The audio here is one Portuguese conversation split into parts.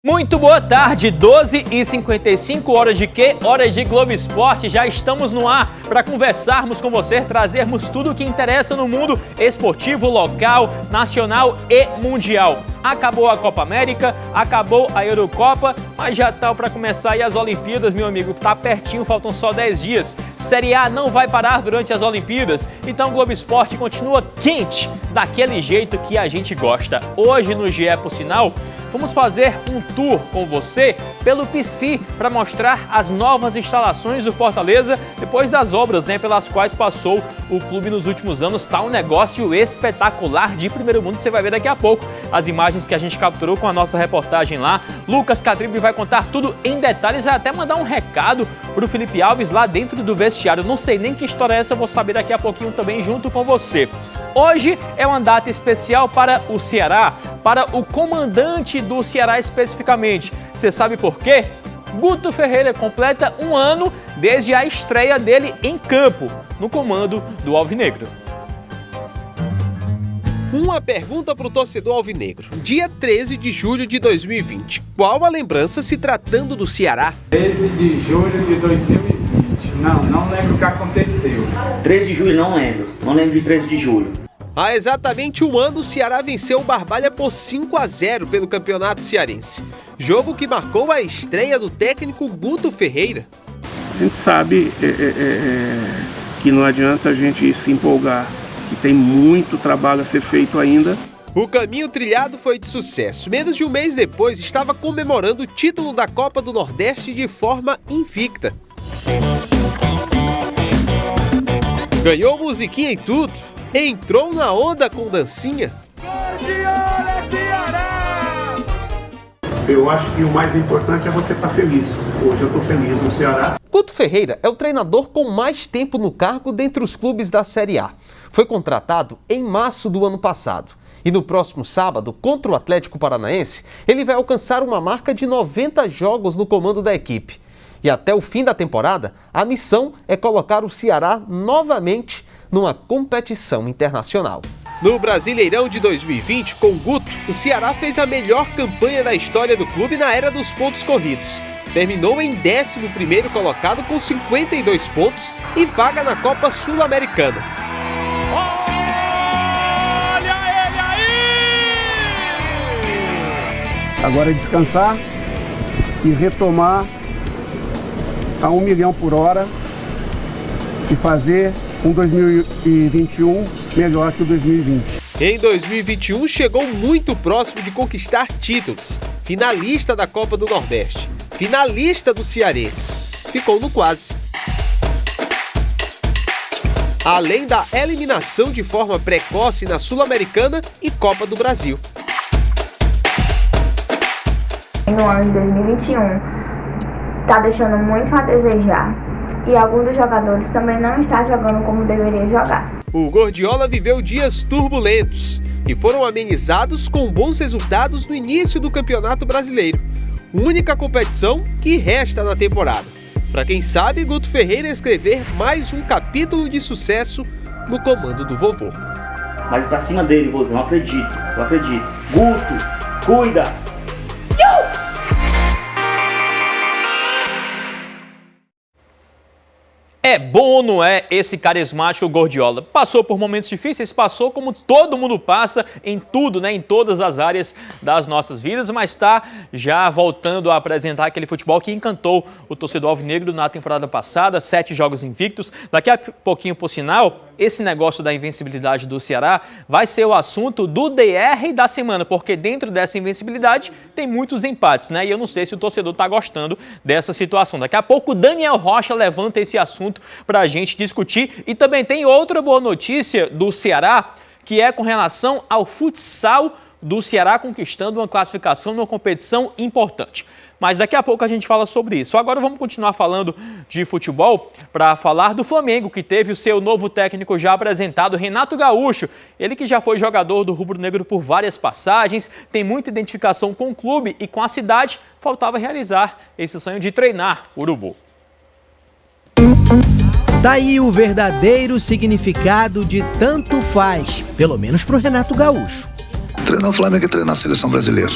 Muito boa tarde, 12h55, horas de quê? Horas de Globo Esporte. Já estamos no ar para conversarmos com você, trazermos tudo o que interessa no mundo esportivo, local, nacional e mundial. Acabou a Copa América, acabou a Eurocopa, mas já tá para começar aí as Olimpíadas, meu amigo. Tá pertinho, faltam só 10 dias. Série A não vai parar durante as Olimpíadas, então o Globo Esporte continua quente, daquele jeito que a gente gosta. Hoje no GE por Sinal, vamos fazer um tour com você pelo PC para mostrar as novas instalações do Fortaleza depois das obras, pelas quais passou o clube nos últimos anos. Tá um negócio espetacular de primeiro mundo, você vai ver daqui a pouco as imagens que a gente capturou com a nossa reportagem lá. Lucas Catribe vai contar tudo em detalhes, vai até mandar um recado pro Felipe Alves lá dentro do vestiário. Não sei nem que história é essa, vou saber daqui a pouquinho também junto com você. Hoje é uma data especial para o Ceará, para o comandante do Ceará especificamente. Você sabe por quê? Guto Ferreira completa um ano desde a estreia dele em campo, no comando do Alvinegro. Uma pergunta para o torcedor alvinegro. Dia 13 de julho de 2020. Qual a lembrança se tratando do Ceará? 13 de julho de 2020. Não lembro o que aconteceu. 13 de julho não lembro. Não lembro de 13 de julho. Há exatamente um ano, o Ceará venceu o Barbalha por 5-0 pelo Campeonato Cearense. Jogo que marcou a estreia do técnico Guto Ferreira. A gente sabe que não adianta a gente se empolgar, que tem muito trabalho a ser feito ainda. O caminho trilhado foi de sucesso. Menos de um mês depois, estava comemorando o título da Copa do Nordeste de forma invicta. Ganhou musiquinha e tudo. Entrou na onda com dancinha. Eu acho que o mais importante é você estar feliz. Hoje eu estou feliz no Ceará. Guto Ferreira é o treinador com mais tempo no cargo dentre os clubes da Série A. Foi contratado em março do ano passado. E no próximo sábado, contra o Atlético Paranaense, ele vai alcançar uma marca de 90 jogos no comando da equipe. E até o fim da temporada, a missão é colocar o Ceará novamente numa competição internacional. No Brasileirão de 2020, com Guto, o Ceará fez a melhor campanha da história do clube na era dos pontos corridos. Terminou em 11º colocado com 52 pontos e vaga na Copa Sul-Americana. Olha ele aí! Agora é descansar e retomar a 1 milhão por hora e fazer um 2021 melhor que o 2020. Em 2021 chegou muito próximo de conquistar títulos. Finalista da Copa do Nordeste, finalista do Cearense. Ficou no quase. Além da eliminação de forma precoce na Sul-Americana e Copa do Brasil. No ano de 2021, está deixando muito a desejar. E alguns dos jogadores também não estão jogando como deveria jogar. O Gordiola viveu dias turbulentos e foram amenizados com bons resultados no início do Campeonato Brasileiro. Única competição que resta na temporada. Para quem sabe, Guto Ferreira escrever mais um capítulo de sucesso no comando do vovô. Mas pra cima dele, vovô, eu acredito. Guto, cuida! É bom ou não é esse carismático Gordiola? Passou por momentos difíceis, passou como todo mundo passa em tudo, em todas as áreas das nossas vidas, mas está já voltando a apresentar aquele futebol que encantou o torcedor alvinegro na temporada passada, 7 jogos invictos. Daqui a pouquinho, por sinal, esse negócio da invencibilidade do Ceará vai ser o assunto do DR da semana, porque dentro dessa invencibilidade tem muitos empates, E eu não sei se o torcedor está gostando dessa situação. Daqui a pouco o Daniel Rocha levanta esse assunto para a gente discutir. E também tem outra boa notícia do Ceará, que é com relação ao futsal do Ceará conquistando uma classificação numa competição importante. Mas daqui a pouco a gente fala sobre isso. Agora vamos continuar falando de futebol para falar do Flamengo, que teve o seu novo técnico já apresentado, Renato Gaúcho. Ele que já foi jogador do rubro-negro por várias passagens, tem muita identificação com o clube e com a cidade. Faltava realizar esse sonho de treinar o Urubu. Daí o verdadeiro significado de tanto faz, pelo menos para o Renato Gaúcho. Treinar o Flamengo é treinar a seleção brasileira.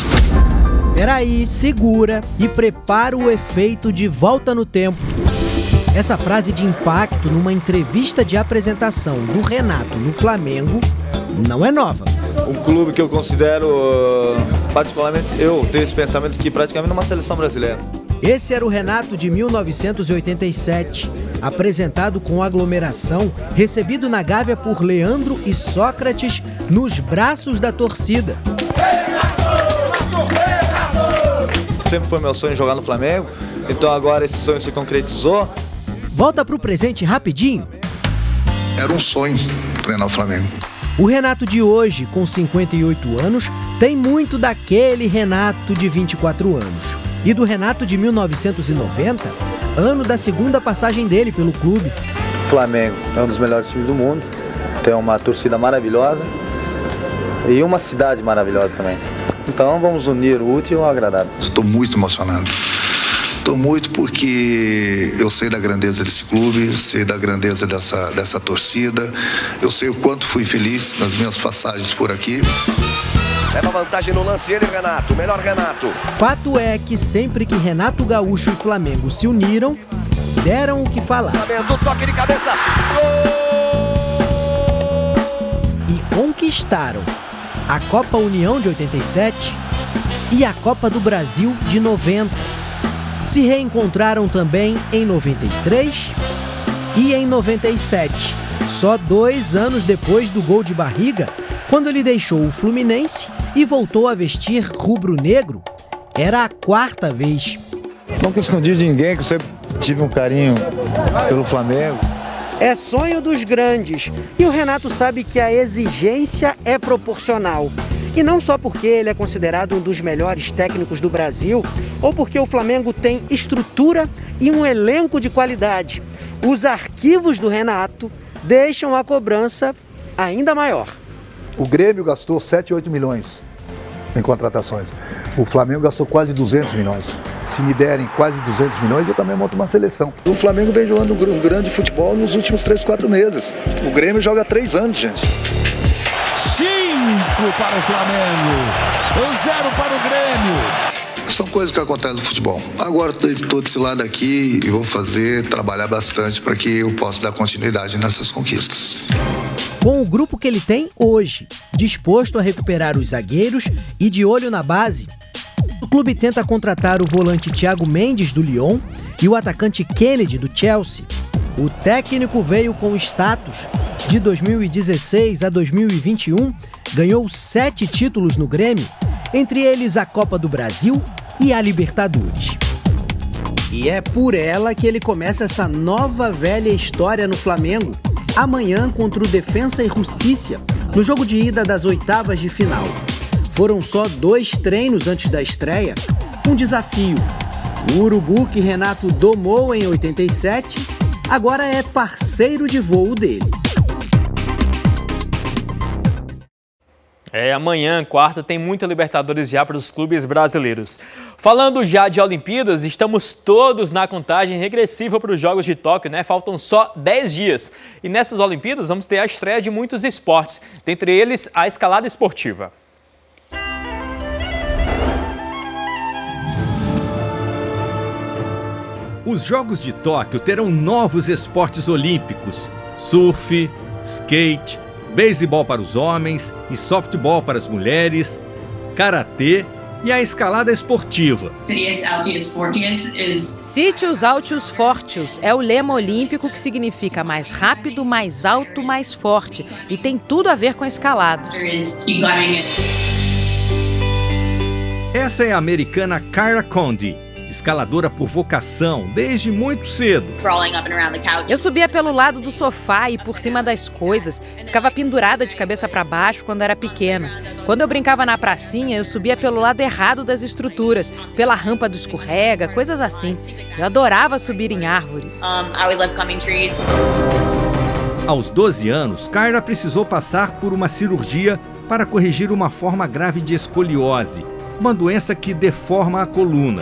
Peraí, segura e prepara o efeito de volta no tempo. Essa frase de impacto numa entrevista de apresentação do Renato no Flamengo não é nova. Um clube que eu considero, particularmente, eu tenho esse pensamento que praticamente numa seleção brasileira. Esse era o Renato de 1987, apresentado com aglomeração, recebido na Gávea por Leandro e Sócrates nos braços da torcida. Sempre foi meu sonho jogar no Flamengo, então agora esse sonho se concretizou. Volta pro presente rapidinho. Era um sonho treinar o Flamengo. O Renato de hoje, com 58 anos, tem muito daquele Renato de 24 anos. E do Renato de 1990, ano da segunda passagem dele pelo clube. O Flamengo é um dos melhores times do mundo, tem uma torcida maravilhosa e uma cidade maravilhosa também. Então vamos unir o útil ao agradável. Estou muito emocionado. Estou muito porque eu sei da grandeza desse clube, sei da grandeza dessa torcida. Eu sei o quanto fui feliz nas minhas passagens por aqui. Leva vantagem no lance ele, Renato. Melhor Renato. Fato é que sempre que Renato Gaúcho e Flamengo se uniram, deram o que falar. Flamengo, toque de cabeça. Gol! E conquistaram a Copa União de 87 e a Copa do Brasil de 90. Se reencontraram também em 93 e em 97, só 2 anos depois do gol de barriga, quando ele deixou o Fluminense e voltou a vestir rubro-negro. Era a 4ª vez. Nunca escondi de ninguém que eu sempre tive um carinho pelo Flamengo. É sonho dos grandes e o Renato sabe que a exigência é proporcional. E não só porque ele é considerado um dos melhores técnicos do Brasil ou porque o Flamengo tem estrutura e um elenco de qualidade. Os arquivos do Renato deixam a cobrança ainda maior. O Grêmio gastou 7, 8 milhões em contratações. O Flamengo gastou quase 200 milhões. Se me derem quase 200 milhões, eu também monto uma seleção. O Flamengo vem jogando um grande futebol nos últimos 3, 4 meses. O Grêmio joga há 3 anos, gente. 5 para o Flamengo, 0 para o Grêmio. São coisas que acontecem no futebol. Agora estou desse lado aqui e vou trabalhar bastante para que eu possa dar continuidade nessas conquistas. Com o grupo que ele tem hoje, disposto a recuperar os zagueiros e de olho na base, o clube tenta contratar o volante Thiago Mendes do Lyon e o atacante Kennedy do Chelsea. O técnico veio com status. De 2016 a 2021, ganhou 7 títulos no Grêmio, entre eles a Copa do Brasil e a Libertadores. E é por ela que ele começa essa nova velha história no Flamengo, amanhã contra o Defensa e Justiça, no jogo de ida das 8ª de final. Foram só 2 treinos antes da estreia, um desafio. O urubu que Renato domou em 87, agora é parceiro de voo dele. Amanhã, quarta, tem muita Libertadores já para os clubes brasileiros. Falando já de Olimpíadas, estamos todos na contagem regressiva para os Jogos de Tóquio, né? Faltam só 10 dias. E nessas Olimpíadas vamos ter a estreia de muitos esportes, dentre eles a escalada esportiva. Os Jogos de Tóquio terão novos esportes olímpicos: surf, skate, beisebol para os homens e softball para as mulheres, karatê e a escalada esportiva. Sítios Altius Fortius é o lema olímpico que significa mais rápido, mais alto, mais forte e tem tudo a ver com a escalada. Essa é a americana Kyra Condie, escaladora por vocação desde muito cedo. Eu subia pelo lado do sofá e por cima das coisas. Ficava pendurada de cabeça para baixo quando era pequena. Quando eu brincava na pracinha, eu subia pelo lado errado das estruturas, pela rampa do escorrega, coisas assim. Eu adorava subir em árvores. Aos 12 anos, Kyra precisou passar por uma cirurgia para corrigir uma forma grave de escoliose. uma doença que deforma a coluna.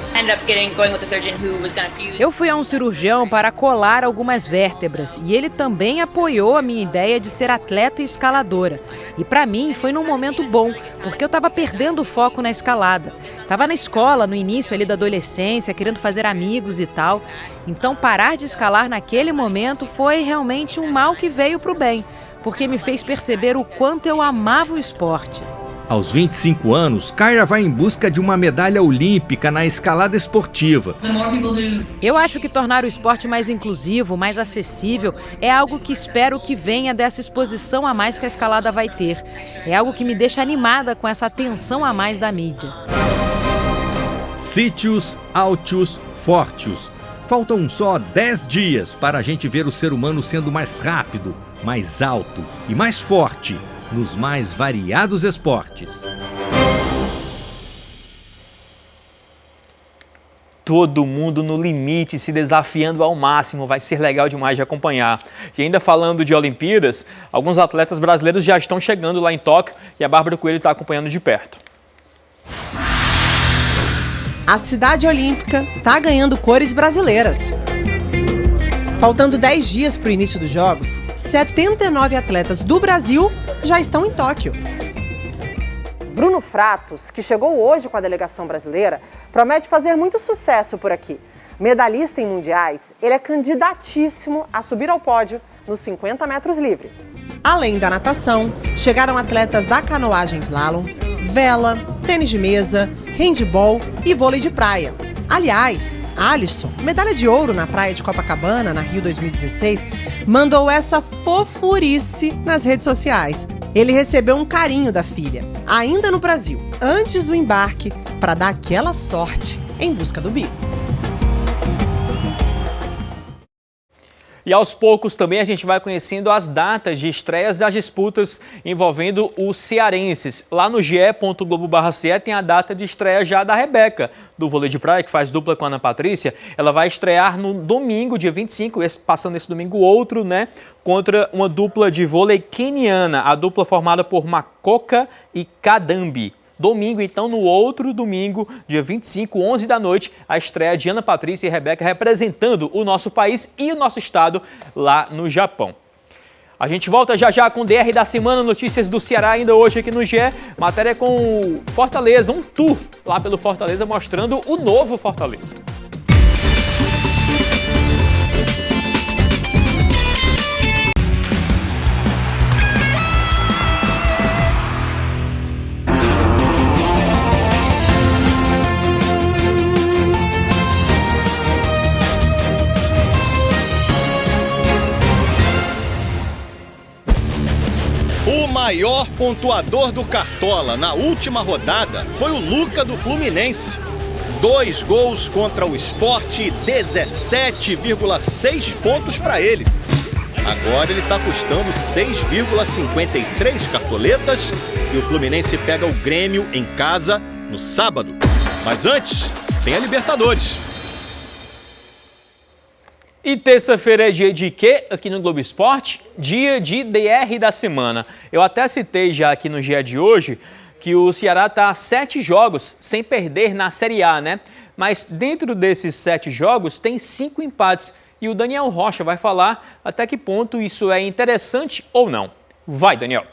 Eu fui a um cirurgião para colar algumas vértebras e ele também apoiou a minha ideia de ser atleta e escaladora. E para mim foi num momento bom, porque eu estava perdendo o foco na escalada. Estava na escola, no início ali da adolescência, querendo fazer amigos e tal. Então parar de escalar naquele momento foi realmente um mal que veio para o bem, porque me fez perceber o quanto eu amava o esporte. Aos 25 anos, Kyra vai em busca de uma medalha olímpica na escalada esportiva. Eu acho que tornar o esporte mais inclusivo, mais acessível, é algo que espero que venha dessa exposição a mais que a escalada vai ter. É algo que me deixa animada com essa atenção a mais da mídia. Sítios, Altios, Fortios. Faltam só 10 dias para a gente ver o ser humano sendo mais rápido, mais alto e mais forte nos mais variados esportes. Todo mundo no limite, se desafiando ao máximo, vai ser legal demais de acompanhar. E ainda falando de Olimpíadas, alguns atletas brasileiros já estão chegando lá em Tóquio e a Bárbara Coelho está acompanhando de perto. A cidade olímpica está ganhando cores brasileiras. Faltando 10 dias para o início dos Jogos, 79 atletas do Brasil já estão em Tóquio. Bruno Fratos, que chegou hoje com a delegação brasileira, promete fazer muito sucesso por aqui. Medalhista em mundiais, ele é candidatíssimo a subir ao pódio nos 50 metros livre. Além da natação, chegaram atletas da canoagem slalom, vela, tênis de mesa, handebol e vôlei de praia. Aliás, Alisson, medalha de ouro na praia de Copacabana, na Rio 2016, mandou essa fofurice nas redes sociais. Ele recebeu um carinho da filha, ainda no Brasil, antes do embarque, para dar aquela sorte em busca do bi. E aos poucos também a gente vai conhecendo as datas de estreias das disputas envolvendo os cearenses. Lá no ge.globo.br tem a data de estreia já da Rebeca, do vôlei de praia, que faz dupla com a Ana Patrícia. Ela vai estrear no domingo, dia 25, passando esse domingo outro, né? Contra uma dupla de vôlei queniana, a dupla formada por Makoka e Kadambi. Domingo, então, no outro domingo, dia 25, 11 da noite, a estreia de Ana Patrícia e Rebeca representando o nosso país e o nosso estado lá no Japão. A gente volta já já com o DR da Semana, notícias do Ceará ainda hoje aqui no GE. Matéria com Fortaleza, um tour lá pelo Fortaleza mostrando o novo Fortaleza. O maior pontuador do Cartola na última rodada foi o Luca do Fluminense. 2 gols contra o Sport e 17,6 pontos para ele. Agora ele está custando 6,53 cartoletas e o Fluminense pega o Grêmio em casa no sábado. Mas antes, tem a Libertadores. E terça-feira é dia de quê aqui no Globo Esporte? Dia de DR da Semana. Eu até citei já aqui no dia de hoje que o Ceará está a 7 jogos sem perder na Série A, né? Mas dentro desses 7 jogos tem 5 empates. E o Daniel Rocha vai falar até que ponto isso é interessante ou não. Vai, Daniel.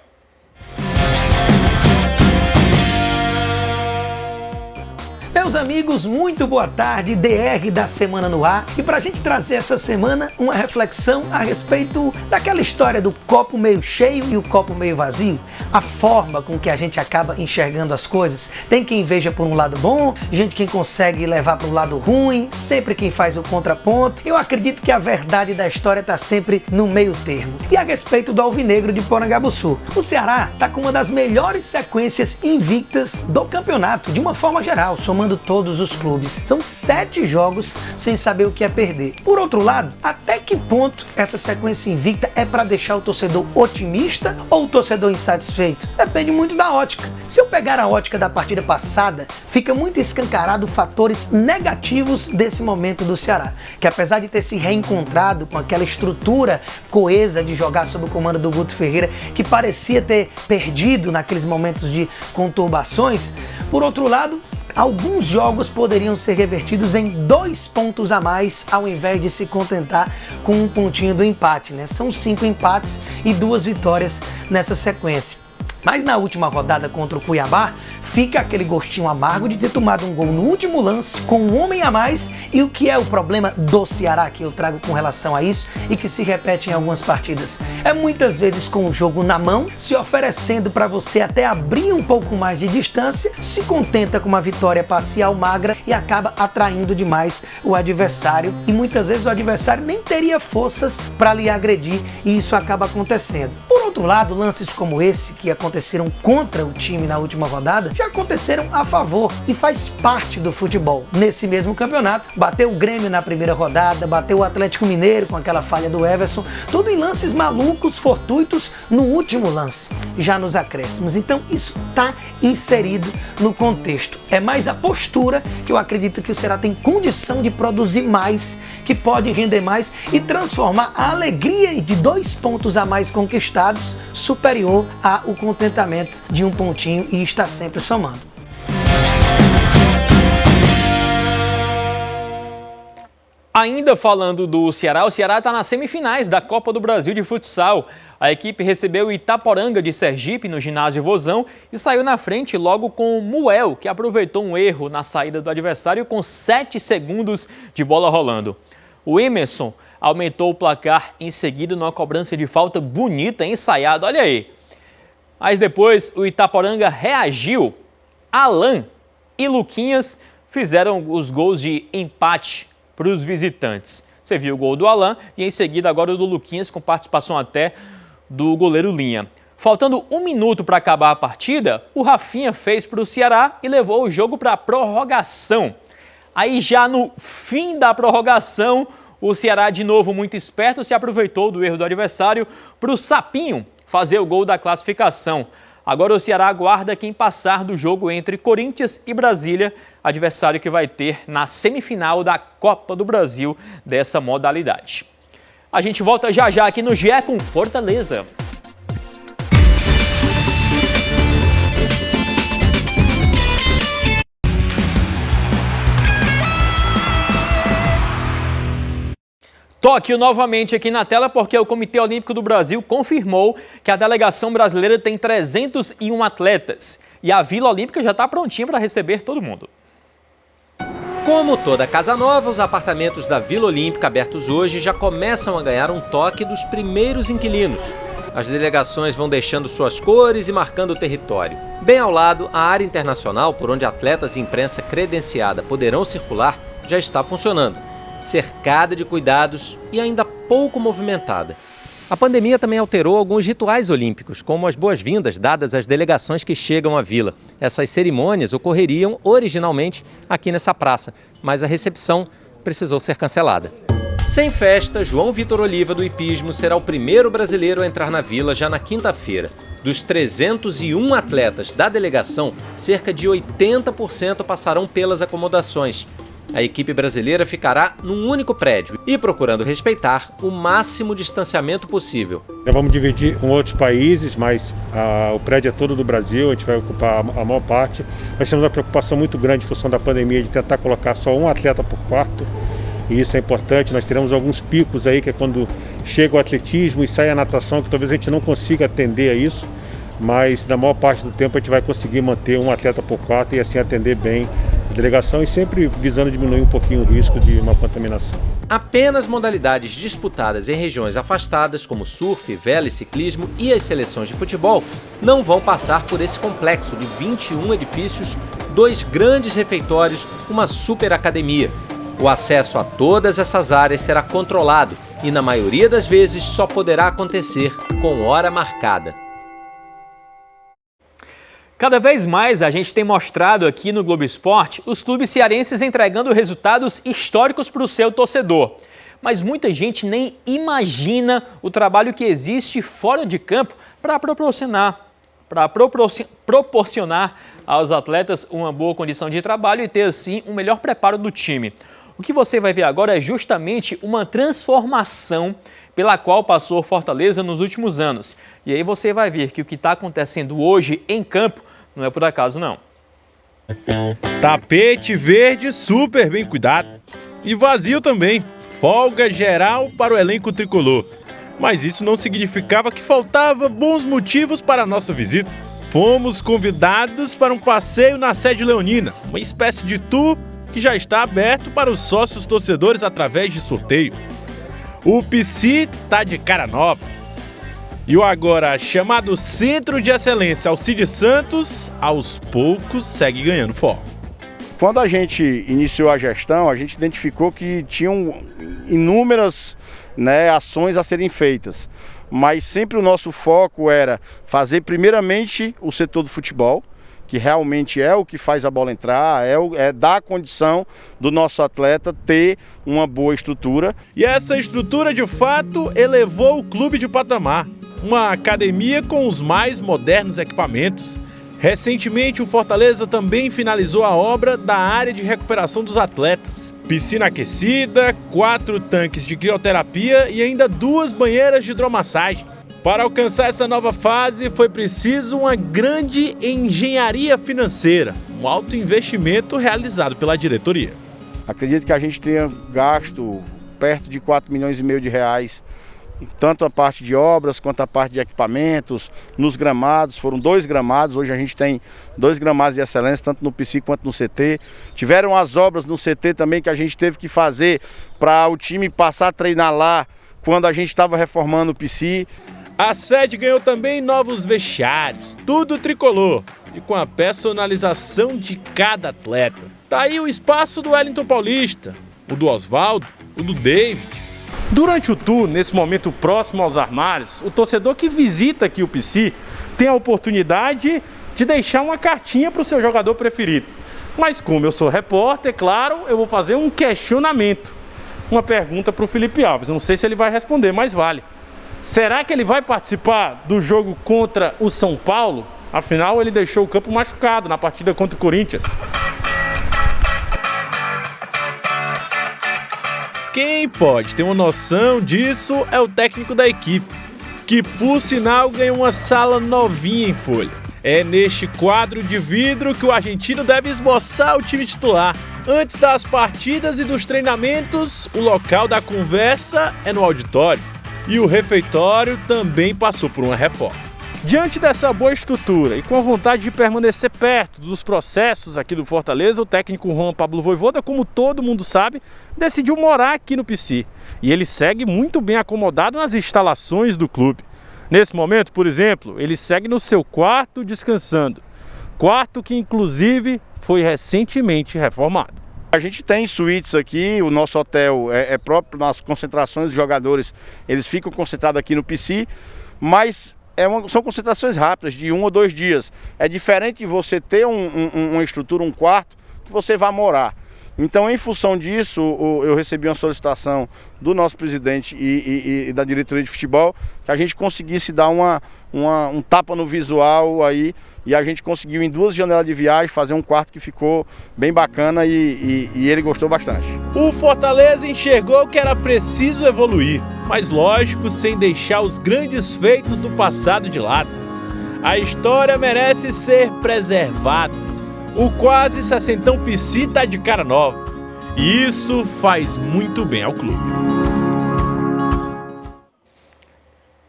Meus amigos, muito boa tarde, DR da Semana no ar. E para a gente trazer essa semana uma reflexão a respeito daquela história do copo meio cheio e o copo meio vazio. A forma com que a gente acaba enxergando as coisas. Tem quem veja por um lado bom, gente que consegue levar para um lado ruim, sempre quem faz o contraponto. Eu acredito que a verdade da história está sempre no meio termo. E a respeito do Alvinegro de Porangabuçu, o Ceará está com uma das melhores sequências invictas do campeonato, de uma forma geral, somando todos os clubes. São 7 jogos sem saber o que é perder. Por outro lado, até que ponto essa sequência invicta é para deixar o torcedor otimista ou o torcedor insatisfeito? Depende muito da ótica. Se eu pegar a ótica da partida passada, fica muito escancarado fatores negativos desse momento do Ceará, que apesar de ter se reencontrado com aquela estrutura coesa de jogar sob o comando do Guto Ferreira, que parecia ter perdido naqueles momentos de conturbações, por outro lado, alguns jogos poderiam ser revertidos em 2 pontos a mais, ao invés de se contentar com um pontinho do empate, né? São 5 empates e 2 vitórias nessa sequência. Mas na última rodada contra o Cuiabá, fica aquele gostinho amargo de ter tomado um gol no último lance, com um homem a mais, e o que é o problema do Ceará que eu trago com relação a isso e que se repete em algumas partidas. É muitas vezes com o jogo na mão, se oferecendo para você até abrir um pouco mais de distância, se contenta com uma vitória parcial magra e acaba atraindo demais o adversário, e muitas vezes o adversário nem teria forças para lhe agredir, e isso acaba acontecendo. Por outro lado, lances como esse que aconteceram contra o time na última rodada já aconteceram a favor e faz parte do futebol. Nesse mesmo campeonato, bateu o Grêmio na primeira rodada, bateu o Atlético Mineiro com aquela falha do Everson, tudo em lances malucos, fortuitos no último lance, já nos acréscimos. Então isso está inserido no contexto. É mais a postura que eu acredito que o Ceará tem condição de produzir mais, que pode render mais e transformar a alegria de 2 pontos a mais conquistados superior ao contentamento de um pontinho e está sempre somando. Ainda falando do Ceará, o Ceará está nas semifinais da Copa do Brasil de futsal. A equipe recebeu o Itaporanga de Sergipe no ginásio Vozão e saiu na frente logo com o Muel, que aproveitou um erro na saída do adversário com 7 segundos de bola rolando. O Emerson aumentou o placar em seguida numa cobrança de falta bonita, ensaiada, olha aí. Mas depois o Itaporanga reagiu. Alan e Luquinhas fizeram os gols de empate para os visitantes. Você viu o gol do Alan e em seguida agora o do Luquinhas, com participação até do goleiro Linha. Faltando 1 minuto para acabar a partida, o Rafinha fez para o Ceará e levou o jogo para a prorrogação. Aí já no fim da prorrogação, o Ceará, de novo muito esperto, se aproveitou do erro do adversário para o Sapinho fazer o gol da classificação. Agora o Ceará aguarda quem passar do jogo entre Corinthians e Brasília, adversário que vai ter na semifinal da Copa do Brasil dessa modalidade. A gente volta já já aqui no GE com Fortaleza. Tóquio novamente aqui na tela porque o Comitê Olímpico do Brasil confirmou que a delegação brasileira tem 301 atletas e a Vila Olímpica já está prontinha para receber todo mundo. Como toda casa nova, os apartamentos da Vila Olímpica abertos hoje já começam a ganhar um toque dos primeiros inquilinos. As delegações vão deixando suas cores e marcando o território. Bem ao lado, a área internacional, por onde atletas e imprensa credenciada poderão circular, já está funcionando, cercada de cuidados e ainda pouco movimentada. A pandemia também alterou alguns rituais olímpicos, como as boas-vindas dadas às delegações que chegam à vila. Essas cerimônias ocorreriam originalmente aqui nessa praça, mas a recepção precisou ser cancelada. Sem festa, João Vitor Oliva do hipismo será o primeiro brasileiro a entrar na vila já na quinta-feira. Dos 301 atletas da delegação, cerca de 80% passarão pelas acomodações. A equipe brasileira ficará num único prédio e procurando respeitar o máximo distanciamento possível. Vamos dividir com outros países, mas o prédio é todo do Brasil, a gente vai ocupar a maior parte. Nós temos uma preocupação muito grande em função da pandemia de tentar colocar só um atleta por quarto, e isso é importante. Nós teremos alguns picos aí, que é quando chega o atletismo e sai a natação, que talvez a gente não consiga atender a isso, mas na maior parte do tempo a gente vai conseguir manter um atleta por quarto e assim atender bem a delegação e sempre visando diminuir um pouquinho o risco de uma contaminação. Apenas modalidades disputadas em regiões afastadas, como surf, vela e ciclismo, e as seleções de futebol, não vão passar por esse complexo de 21 edifícios, 2 grandes refeitórios, uma super academia. O acesso a todas essas áreas será controlado e, na maioria das vezes, só poderá acontecer com hora marcada. Cada vez mais a gente tem mostrado aqui no Globo Esporte os clubes cearenses entregando resultados históricos para o seu torcedor. Mas muita gente nem imagina o trabalho que existe fora de campo para proporcionar aos atletas uma boa condição de trabalho e ter assim um melhor preparo do time. O que você vai ver agora é justamente uma transformação pela qual passou Fortaleza nos últimos anos. E aí você vai ver que o que está acontecendo hoje em campo não é por acaso, não. Tapete verde super bem cuidado. E vazio também. Folga geral para o elenco tricolor. Mas isso não significava que faltava bons motivos para a nossa visita. Fomos convidados para um passeio na sede leonina, uma espécie de tour que já está aberto para os sócios torcedores através de sorteio. O PC tá de cara nova. E o agora chamado Centro de Excelência Alcides Santos, aos poucos segue ganhando forma. Quando a gente iniciou a gestão, a gente identificou que tinham inúmeras ações a serem feitas. Mas sempre o nosso foco era fazer primeiramente o setor do futebol, que realmente é o que faz a bola entrar, é dar a condição do nosso atleta ter uma boa estrutura. E essa estrutura, de fato, elevou o clube de patamar. Uma academia com os mais modernos equipamentos. Recentemente, o Fortaleza também finalizou a obra da área de recuperação dos atletas. Piscina aquecida, 4 tanques de crioterapia e ainda 2 banheiras de hidromassagem. Para alcançar essa nova fase, foi preciso uma grande engenharia financeira, um alto investimento realizado pela diretoria. Acredito que a gente tenha gasto perto de 4,5 milhões de reais, tanto a parte de obras quanto a parte de equipamentos, nos gramados. Foram 2 gramados, hoje a gente tem 2 gramados de excelência, tanto no PC quanto no CT. Tiveram as obras no CT também que a gente teve que fazer para o time passar a treinar lá quando a gente estava reformando o PC. A sede ganhou também novos vestiários, tudo tricolor e com a personalização de cada atleta. Tá aí o espaço do Wellington Paulista, o do Oswaldo, o do David. Durante o tour, nesse momento próximo aos armários, o torcedor que visita aqui o PC tem a oportunidade de deixar uma cartinha para o seu jogador preferido. Mas como eu sou repórter, claro, eu vou fazer um questionamento. Uma pergunta para o Felipe Alves, não sei se ele vai responder, mas vale. Será que ele vai participar do jogo contra o São Paulo? Afinal, ele deixou o campo machucado na partida contra o Corinthians. Quem pode ter uma noção disso é o técnico da equipe, que por sinal ganhou uma sala novinha em folha. É neste quadro de vidro que o argentino deve esboçar o time titular. Antes das partidas e dos treinamentos, o local da conversa é no auditório. E o refeitório também passou por uma reforma. Diante dessa boa estrutura e com a vontade de permanecer perto dos processos aqui do Fortaleza, o técnico Juan Pablo Vojvoda, como todo mundo sabe, decidiu morar aqui no PC. E ele segue muito bem acomodado nas instalações do clube. Nesse momento, por exemplo, ele segue no seu quarto descansando. Quarto que, inclusive, foi recentemente reformado. A gente tem suítes aqui, o nosso hotel é próprio nas concentrações dos jogadores, eles ficam concentrados aqui no PC, mas são concentrações rápidas, de 1 ou 2 dias. É diferente de você ter uma estrutura, um quarto, que você vai morar. Então, em função disso, eu recebi uma solicitação do nosso presidente e da diretoria de futebol, que a gente conseguisse dar um tapa no visual aí, e a gente conseguiu em 2 janelas de viagem fazer um quarto que ficou bem bacana e ele gostou bastante. O Fortaleza enxergou que era preciso evoluir, mas lógico, sem deixar os grandes feitos do passado de lado. A história merece ser preservada. O quase 60ão PC tá de cara nova. E isso faz muito bem ao clube.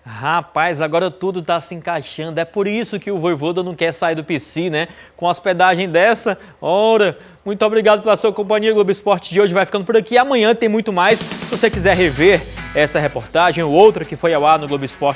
Rapaz, agora tudo tá se encaixando. É por isso que o Vojvoda não quer sair do PC, né? Com hospedagem dessa, ora, muito obrigado pela sua companhia. O Globo Esporte de hoje vai ficando por aqui. Amanhã tem muito mais. Se você quiser rever essa reportagem ou outra que foi ao ar no Globo Esporte